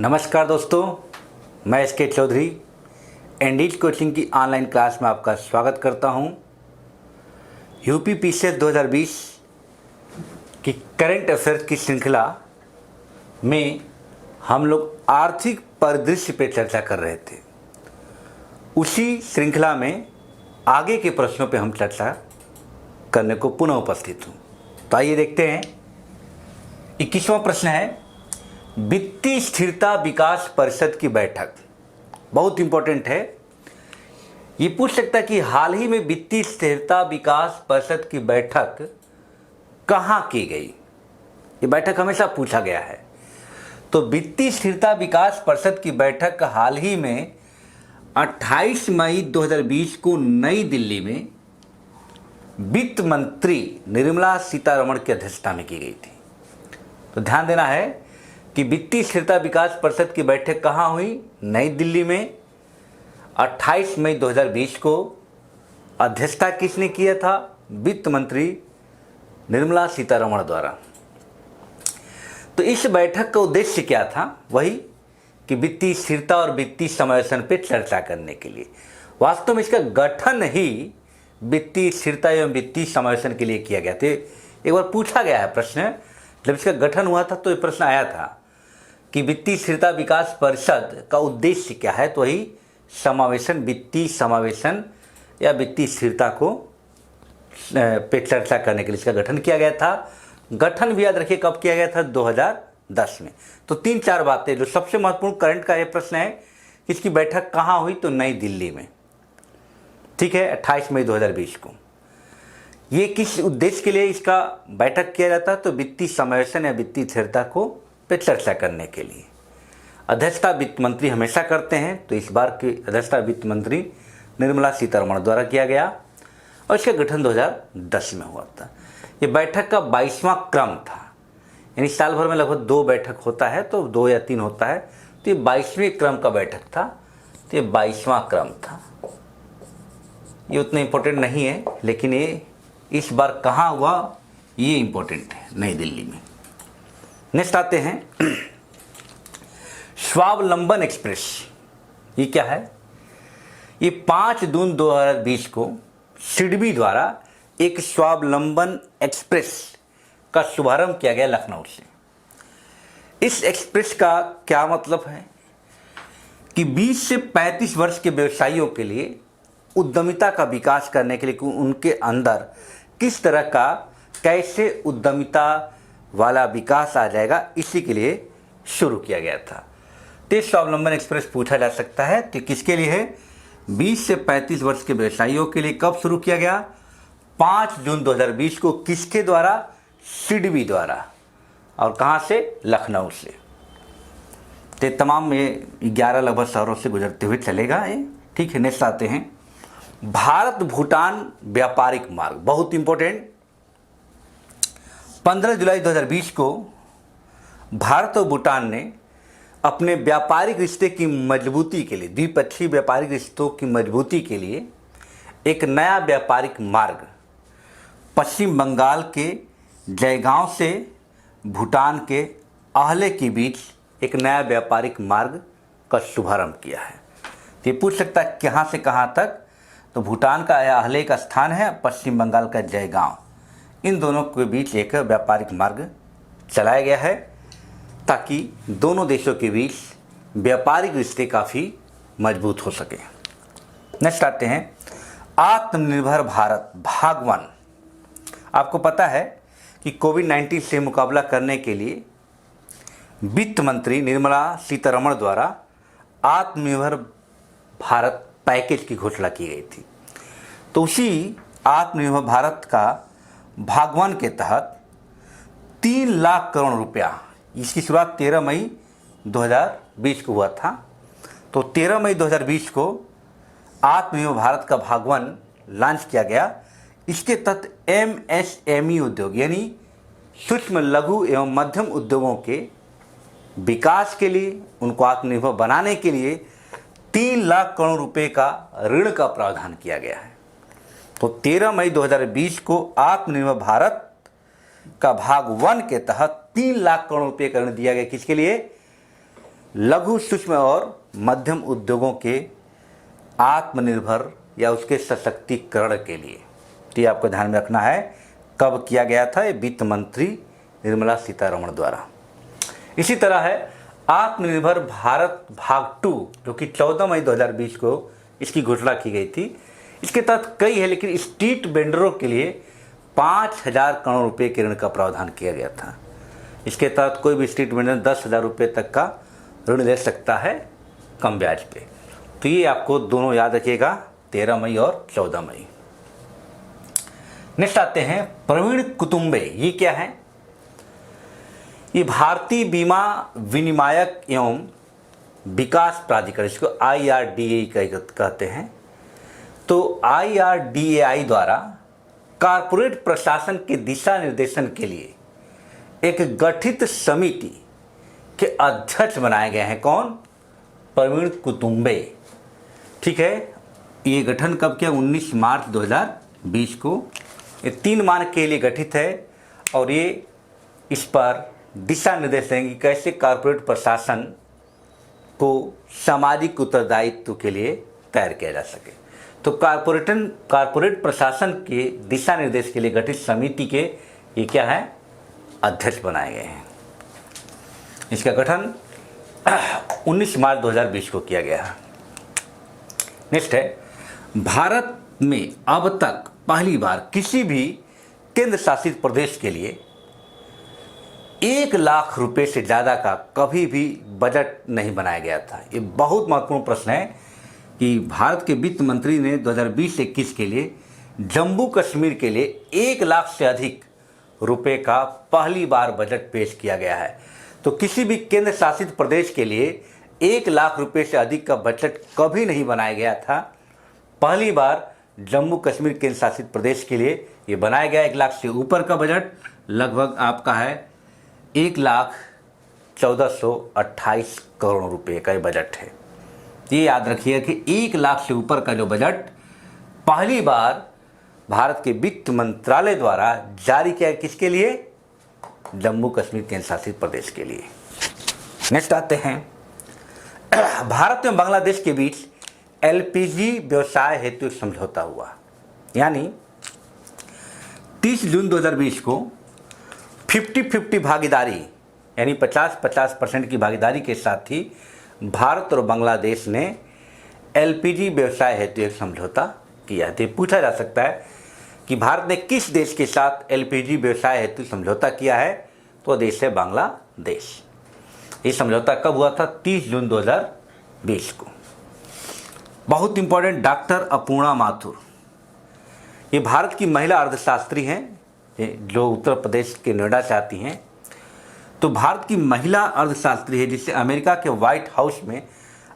नमस्कार दोस्तों, मैं एसके चौधरी एंडीज कोचिंग की ऑनलाइन क्लास में आपका स्वागत करता हूं। यूपी पीसीएस 2020 की करंट अफेयर्स की श्रृंखला में हम लोग आर्थिक परिदृश्य पे चर्चा कर रहे थे। उसी श्रृंखला में आगे के प्रश्नों पे हम चर्चा करने को पुनः उपस्थित हूँ। तो आइए देखते हैं। 21वां प्रश्न है, वित्तीय स्थिरता विकास परिषद की बैठक। बहुत इंपॉर्टेंट है। ये पूछ सकता है कि हाल ही में वित्तीय स्थिरता विकास परिषद की बैठक कहाँ की गई। ये बैठक हमेशा पूछा गया है। तो वित्तीय स्थिरता विकास परिषद की बैठक हाल ही में 28 मई 2020 को नई दिल्ली में वित्त मंत्री निर्मला सीतारमण की अध्यक्षता में की गई थी। तो ध्यान देना है कि वित्तीय स्थिरता विकास परिषद की बैठक कहाँ हुई? नई दिल्ली में 28 मई 2020 को। अध्यक्षता किसने किया था? वित्त मंत्री निर्मला सीतारमण द्वारा। तो इस बैठक का उद्देश्य क्या था? वही कि वित्तीय स्थिरता और वित्तीय समावेशन पर चर्चा करने के लिए। वास्तव में इसका गठन ही वित्तीय स्थिरता एवं वित्तीय समावेशन के लिए किया गया था। एक बार पूछा गया है प्रश्न, जब इसका गठन हुआ था तो ये प्रश्न आया था कि वित्तीय स्थिरता विकास परिषद का उद्देश्य क्या है। तो वही समावेशन, वित्तीय समावेशन या वित्तीय स्थिरता को पे चर्चा करने के लिए इसका गठन किया गया था। गठन भी याद रखिए कब किया गया था? 2010 में। तो 3-4 बातें। जो सबसे महत्वपूर्ण करंट का ये प्रश्न है कि इसकी बैठक कहाँ हुई? तो नई दिल्ली में। ठीक है, 28 मई 2020 को। ये किस उद्देश्य के लिए इसका बैठक किया जाता है? तो वित्तीय समावेशन या वित्तीय स्थिरता को पे चर्चा करने के लिए। अध्यक्षता वित्त मंत्री हमेशा करते हैं, तो इस बार की अध्यक्षता वित्त मंत्री निर्मला सीतारमण द्वारा किया गया और इसका गठन 2010 में हुआ था। ये बैठक का 22वां क्रम था। यानी साल भर में लगभग 2 बैठक होता है, तो 2 या 3 होता है। तो ये 22वें क्रम का बैठक था। तो ये 22वां क्रम था। ये उतना इंपॉर्टेंट नहीं है, लेकिन ये इस बार कहाँ हुआ ये इंपॉर्टेंट है, नई दिल्ली में। नेक्स्ट आते हैं, स्वावलंबन एक्सप्रेस। ये क्या है? ये 5 जून 2020 को सिडबी द्वारा एक स्वावलंबन एक्सप्रेस का शुभारंभ किया गया लखनऊ से। इस एक्सप्रेस का क्या मतलब है कि 20 से 35 वर्ष के व्यवसायियों के लिए उद्यमिता का विकास करने के लिए उनके अंदर किस तरह का, कैसे उद्यमिता वाला विकास आ जाएगा, इसी के लिए शुरू किया गया था। तो स्वावलंबन एक्सप्रेस पूछा जा सकता है तो किसके लिए है? 20 से 35 वर्ष के व्यवसायियों के लिए। कब शुरू किया गया? 5 जून 2020 को। किसके द्वारा? सिडबी द्वारा। और कहाँ से? लखनऊ से। तो तमाम ये 11 लगभग शहरों से गुजरते हुए चलेगा ये। ठीक है, नेक्स्ट आते हैं, भारत भूटान व्यापारिक मार्ग। बहुत इंपॉर्टेंट। 15 जुलाई 2020 को भारत और भूटान ने अपने व्यापारिक रिश्ते की मजबूती के लिए, द्विपक्षीय व्यापारिक रिश्तों की मजबूती के लिए एक नया व्यापारिक मार्ग पश्चिम बंगाल के जयगांव से भूटान के आहले के बीच एक नया व्यापारिक मार्ग का शुभारंभ किया है। तो ये पूछ सकता है कहाँ से कहाँ तक? तो भूटान का आहले का स्थान है, पश्चिम बंगाल का जयगांव। इन दोनों के बीच एक व्यापारिक मार्ग चलाया गया है ताकि दोनों देशों के बीच व्यापारिक रिश्ते काफ़ी मजबूत हो सके। नेक्स्ट आते हैं, आत्मनिर्भर भारत भाग 1। आपको पता है कि कोविड-19 से मुकाबला करने के लिए वित्त मंत्री निर्मला सीतारमण द्वारा आत्मनिर्भर भारत पैकेज की घोषणा की गई थी। तो उसी आत्मनिर्भर भारत का भाग 1 के तहत 3 लाख करोड़ रुपया, इसकी शुरुआत 13 मई 2020 को हुआ था। तो 13 मई 2020 को आत्मनिर्भर भारत का भाग 1 लॉन्च किया गया। इसके तहत MSME उद्योग यानी सूक्ष्म, लघु एवं मध्यम उद्योगों के विकास के लिए, उनको आत्मनिर्भर बनाने के लिए 3 लाख करोड़ रुपए का ऋण का प्रावधान किया गया है। तो 13 मई 2020 को आत्मनिर्भर भारत का भाग 1 के तहत 3 लाख करोड़ रुपए का ऋण दिया गया। किसके लिए? लघु सूक्ष्म और मध्यम उद्योगों के आत्मनिर्भर या उसके सशक्तिकरण के लिए। तो ये आपको ध्यान में रखना है कब किया गया था, ये वित्त मंत्री निर्मला सीतारमण द्वारा। इसी तरह है आत्मनिर्भर भारत भाग 2, जो कि 14 मई 2020 को इसकी घोषणा की गई थी। इसके तहत कई है, लेकिन स्ट्रीट वेंडरों के लिए 5,000 करोड़ रुपए के ऋण का प्रावधान किया गया था। इसके तहत कोई भी स्ट्रीट वेंडर 10,000 रुपये तक का ऋण ले सकता है कम ब्याज पे। तो ये आपको दोनों याद रखिएगा, 13 मई और 14 मई। नेक्स्ट आते हैं प्रवीण कुतुम्बे। ये क्या है? ये भारतीय बीमा विनियामक एवं विकास प्राधिकरण, इसको IRDAI कहते हैं। तो IRDAI द्वारा कॉर्पोरेट प्रशासन के दिशा निर्देशन के लिए एक गठित समिति के अध्यक्ष बनाए गए हैं। कौन? प्रवीण कुतुम्बे। ठीक है, ये गठन कब किया? 19 मार्च 2020 को। ये 3 माह के लिए गठित है और ये इस पर दिशा निर्देश देंगे कि कैसे कॉर्पोरेट प्रशासन को सामाजिक उत्तरदायित्व के लिए तैयार किया जा सके। तो कॉर्पोरेट प्रशासन के दिशा निर्देश के लिए गठित समिति के ये क्या है? अध्यक्ष बनाए गए हैं। इसका गठन 19 मार्च 2020 को किया गया है। नेक्स्ट है, भारत में अब तक पहली बार किसी भी केंद्र शासित प्रदेश के लिए 1 लाख रुपए से ज़्यादा का कभी भी बजट नहीं बनाया गया था। ये बहुत महत्वपूर्ण प्रश्न है कि भारत के वित्त मंत्री ने 2020-21 के लिए जम्मू कश्मीर के लिए 1 लाख से अधिक रुपए का पहली बार बजट पेश किया गया है। तो किसी भी केंद्र शासित प्रदेश के लिए 1 लाख रुपए से अधिक का बजट कभी नहीं बनाया गया था। पहली बार जम्मू कश्मीर केंद्र शासित प्रदेश के लिए ये बनाया गया 1 लाख से ऊपर का बजट, लगभग आपका है 1,1428 करोड़ रुपए का बजट है। ये याद रखिए कि 1 लाख से ऊपर का जो बजट पहली बार भारत के वित्त मंत्रालय द्वारा जारी किया, किसके लिए? जम्मू कश्मीर केंद्र शासित प्रदेश के लिए। नेक्स्ट आते हैं, भारत में बांग्लादेश के बीच LPG व्यवसाय हेतु समझौता हुआ। यानी 30 जून 2020 को 50-50 भागीदारी, यानी 50-50% की भागीदारी के साथ ही भारत और बांग्लादेश ने LPG व्यवसाय हेतु एक समझौता किया। तो पूछा जा सकता है कि भारत ने किस देश के साथ LPG व्यवसाय हेतु समझौता किया है? तो देश है बांग्लादेश। ये समझौता कब हुआ था? 30 जून 2020 को। बहुत इंपॉर्टेंट, डॉक्टर अपूर्णा माथुर, ये भारत की महिला अर्थशास्त्री हैं जो उत्तर प्रदेश के नोएडा से आती हैं। तो भारत की महिला अर्थशास्त्री है जिसे अमेरिका के व्हाइट हाउस में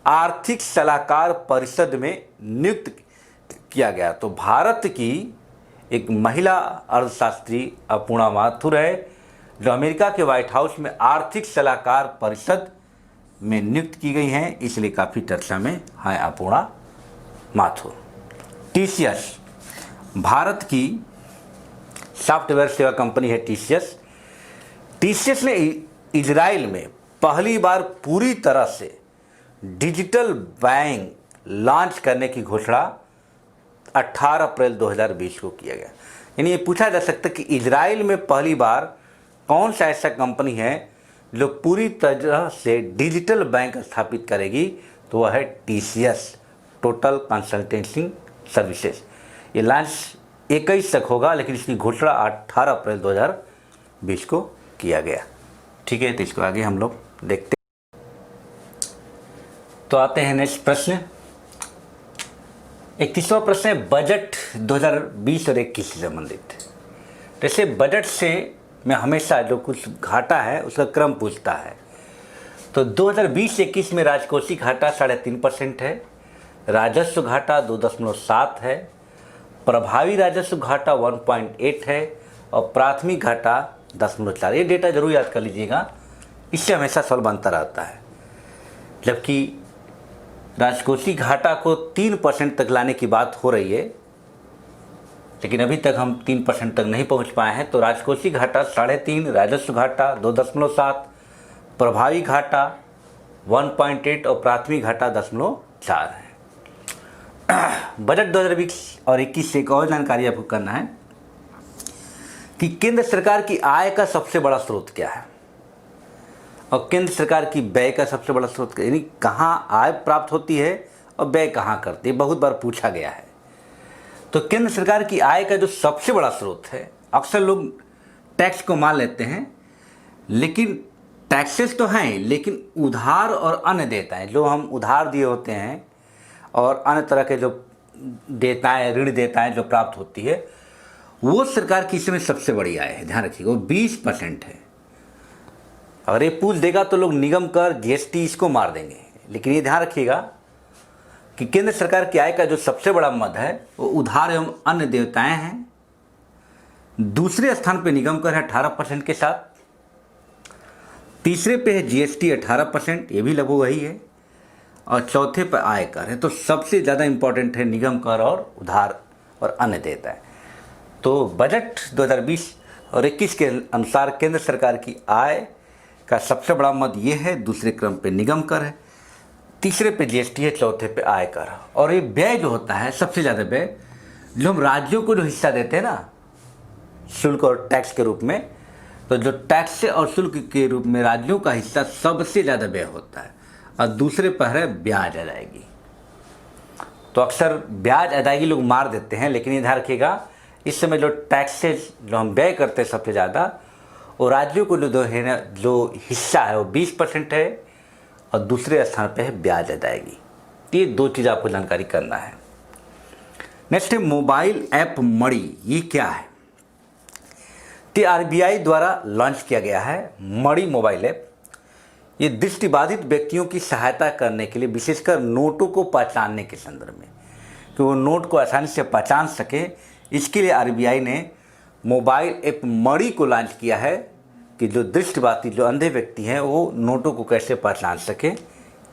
आर्थिक सलाहकार परिषद में नियुक्त किया गया। तो भारत की एक महिला अर्थशास्त्री अपूर्णा माथुर है जो अमेरिका के व्हाइट हाउस में आर्थिक सलाहकार परिषद में नियुक्त की गई हैं, इसलिए काफ़ी चर्चा में है अपूर्णा माथुर। TCS, भारत की सॉफ्टवेयर सेवा कंपनी है TCS ने इजराइल में पहली बार पूरी तरह से डिजिटल बैंक लॉन्च करने की घोषणा 18 अप्रैल 2020 को किया गया। यानी ये पूछा जा सकता है कि इजराइल में पहली बार कौन सा ऐसा कंपनी है जो पूरी तरह से डिजिटल बैंक स्थापित करेगी? तो वह है TCS, टोटल कंसल्टेंसी सर्विसेज। ये लॉन्च 21 तक होगा, लेकिन इसकी घोषणा 18 अप्रैल 2020 को किया गया। ठीक है, तो इसको आगे हम लोग देखते हैं। तो आते हैं नेक्स्ट प्रश्न। 31वां प्रश्न है बजट 2020 और 21 से संबंधित। जैसे बजट से मैं हमेशा जो कुछ घाटा है उसका क्रम पूछता है। तो 2020-21 में राजकोषीय घाटा 3.5% है, राजस्व घाटा 2.7 है, प्रभावी राजस्व घाटा 1.8 है और प्राथमिक घाटा 10.4। ये डेटा जरूर याद कर लीजिएगा, इससे हमेशा सवाल बनता रहता है। जबकि राजकोषीय घाटा को 3% तक लाने की बात हो रही है, लेकिन अभी तक हम 3% तक नहीं पहुंच पाए हैं। तो राजकोषीय घाटा 3.5, राजस्व घाटा 2.7, प्रभावी घाटा 1.8 और प्राथमिक घाटा 0.4 है। बजट 2020 और 21 से एक और जानकारी आपको करना है कि केंद्र सरकार की आय का सबसे बड़ा स्रोत क्या है और केंद्र सरकार की व्यय का सबसे बड़ा स्रोत क्या है, यानी कहाँ आय प्राप्त होती है और व्यय कहाँ करती है, बहुत बार पूछा गया है। तो केंद्र सरकार की आय का जो सबसे बड़ा स्रोत है, अक्सर लोग टैक्स को मान लेते हैं, लेकिन टैक्सेस तो हैं, लेकिन उधार और अन्य देयताएं जो हम उधार दिए होते हैं और अन्य तरह के जो देयताएं, ऋण देयताएं जो प्राप्त होती है, वो सरकार की इसमें सबसे बड़ी आय है। ध्यान रखिएगा, वो 20% है। अगर ये पूछ देगा तो लोग निगम कर, जीएसटी इसको मार देंगे, लेकिन ये ध्यान रखिएगा कि केंद्र सरकार की आय का जो सबसे बड़ा मद है वो उधार एवं अन्य देयताएं हैं। दूसरे स्थान पे निगम कर है 18% के साथ, तीसरे पे है जीएसटी 18%, ये भी लगभग वही है, और चौथे पर आयकर है। तो सबसे ज़्यादा इंपॉर्टेंट है निगम कर और उधार और अन्य देयताएं। तो बजट 2020 और 21 के अनुसार केंद्र सरकार की आय का सबसे बड़ा मद ये है, दूसरे क्रम पे निगम कर है, तीसरे पे जीएसटी है, चौथे पे आयकर। और ये व्यय जो होता है, सबसे ज़्यादा व्यय जो हम राज्यों को जो हिस्सा देते हैं ना, शुल्क और टैक्स के रूप में, तो जो टैक्स और शुल्क के रूप में राज्यों का हिस्सा सबसे ज़्यादा व्यय होता है, और दूसरे पर है ब्याज अदायगी। तो अक्सर ब्याज अदायगी लोग मार देते हैं, लेकिन ये ध्यान रखिएगा इस समय जो टैक्सेस जो हम व्यय करते हैं सबसे ज़्यादा, वो राज्यों को जो है ना, जो हिस्सा है वो 20% है, और दूसरे स्थान पे है ब्याज अदायगी। ये दो चीज़ आपको जानकारी करना है। नेक्स्ट है मोबाइल ऐप मणि। ये क्या है? तो आरबीआई द्वारा लॉन्च किया गया है मणि मोबाइल ऐप। ये दृष्टिबाधित व्यक्तियों की सहायता करने के लिए, विशेषकर नोटों को पहचानने के संदर्भ में, कि वो नोट को आसानी से पहचान सके, इसके लिए आरबीआई ने मोबाइल ऐप मणि को लॉन्च किया है कि जो दृष्टिबाधित, जो अंधे व्यक्ति हैं, वो नोटों को कैसे पहचान सके,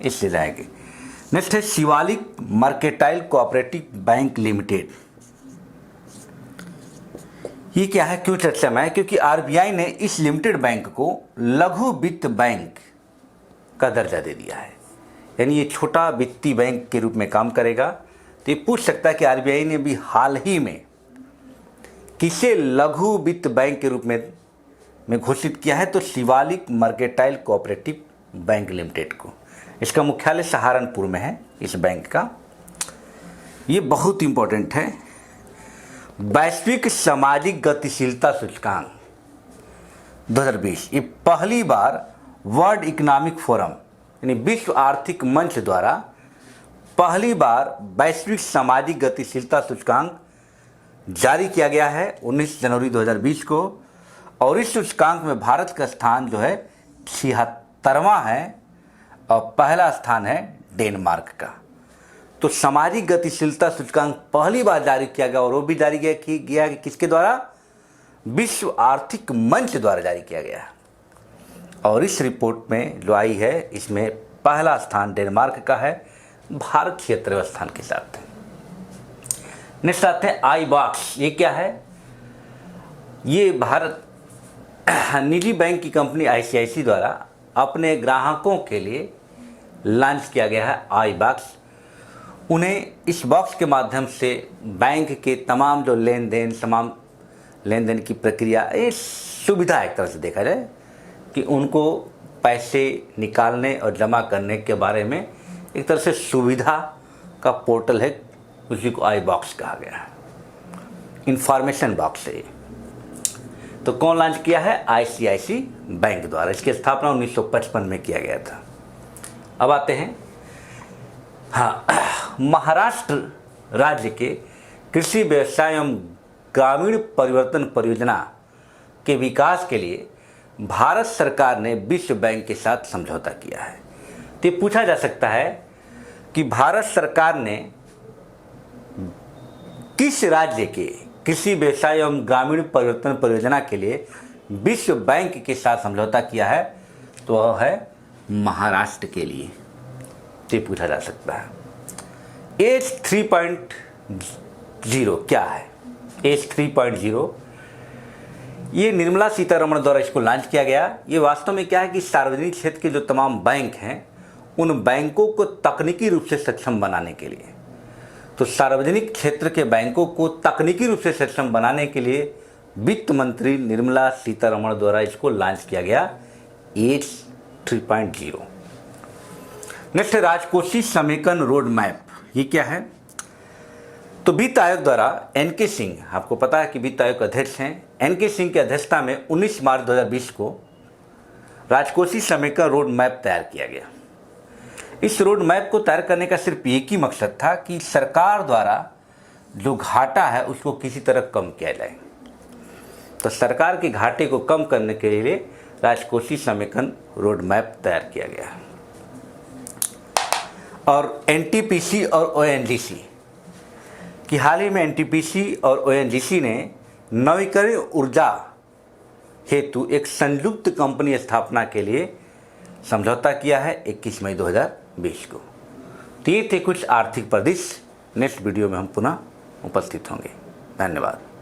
इससे जाएंगे। नेक्स्ट है Shivalik mercantile cooperative bank limited. ये क्या है, क्यों चर्चा में है? क्योंकि आरबीआई ने इस लिमिटेड बैंक को लघु वित्त बैंक का दर्जा दे दिया है, यानी ये छोटा वित्तीय बैंक के रूप में काम करेगा। तो ये पूछ सकता है कि आरबीआई ने भी हाल ही में किसे लघु वित्त बैंक के रूप में घोषित किया है? तो Shivalik mercantile cooperative bank limited को। इसका मुख्यालय सहारनपुर में है इस बैंक का। ये बहुत इंपॉर्टेंट है। वैश्विक सामाजिक गतिशीलता सूचकांक 2020, ये पहली बार वर्ल्ड इकोनॉमिक फोरम यानी विश्व आर्थिक मंच द्वारा पहली बार वैश्विक सामाजिक गतिशीलता सूचकांक जारी किया गया है 19 जनवरी 2020 को। और इस सूचकांक में भारत का स्थान जो है 76वां है और पहला स्थान है डेनमार्क का। तो सामाजिक गतिशीलता सूचकांक पहली बार जारी किया गया, और वो भी जारी किया कि किसके द्वारा? विश्व आर्थिक मंच द्वारा जारी किया गया। और इस रिपोर्ट में जो आई है, इसमें पहला स्थान डेनमार्क का है, भारत 76वें स्थान के साथ है। नेक्स्ट आते हैं आई बॉक्स। ये क्या है? ये भारत निजी बैंक की कंपनी आईसीआईसी द्वारा अपने ग्राहकों के लिए लॉन्च किया गया है आई बॉक्स। उन्हें इस बॉक्स के माध्यम से बैंक के तमाम जो तमाम लेन देन की प्रक्रिया, ये सुविधा एक तरह से देखा जाए कि उनको पैसे निकालने और जमा करने के बारे में एक तरह से सुविधा का पोर्टल है, उसी को आई बॉक्स कहा गया है। इंफॉर्मेशन बॉक्स है। तो कौन लॉन्च किया है? आईसीआईसी बैंक द्वारा। इसकी स्थापना 1955 में किया गया था। अब आते हैं, हाँ, महाराष्ट्र राज्य के कृषि व्यवसाय एवं ग्रामीण परिवर्तन परियोजना के विकास के लिए भारत सरकार ने विश्व बैंक के साथ समझौता किया है। तो ये पूछा जा सकता है कि भारत सरकार ने किस राज्य के कृषि व्यवसाय एवं ग्रामीण परिवर्तन परियोजना के लिए विश्व बैंक के साथ समझौता किया है? तो वह है महाराष्ट्र के लिए। तो ये पूछा जा सकता है। एज 3.0 क्या है? एज 3.0 ये निर्मला सीतारमण द्वारा इसको लॉन्च किया गया। ये वास्तव में क्या है कि सार्वजनिक क्षेत्र के जो तमाम बैंक हैं उन बैंकों को तकनीकी रूप से सक्षम बनाने के लिए। तो सार्वजनिक क्षेत्र के बैंकों को तकनीकी रूप से सक्षम बनाने के लिए वित्त मंत्री निर्मला सीतारमण द्वारा इसको लॉन्च किया गया एज 3.0। नेक्स्ट, राजकोषीय समेकन रोड मैप। ये क्या है? तो वित्त आयोग द्वारा एनके सिंह, आपको पता है कि वित्त आयोग अध्यक्ष हैं, एनके सिंह की अध्यक्षता में 19 मार्च 2020 को राजकोषीय समेकन रोड मैप तैयार किया गया। इस रोड मैप को तैयार करने का सिर्फ एक ही मकसद था कि सरकार द्वारा जो घाटा है उसको किसी तरह कम किया जाए। तो सरकार के घाटे को कम करने के लिए राजकोषीय समेकन रोड मैप तैयार किया गया। और एनटीपीसी और ओएनजीसी कि हाल ही में एनटीपीसी और ओएनजीसी ने नवीकरणीय ऊर्जा हेतु एक संयुक्त कंपनी स्थापना के लिए समझौता किया है 21 मई 2020 को। तो ये थे कुछ आर्थिक परिदृश्य। नेक्स्ट वीडियो में हम पुनः उपस्थित होंगे। धन्यवाद।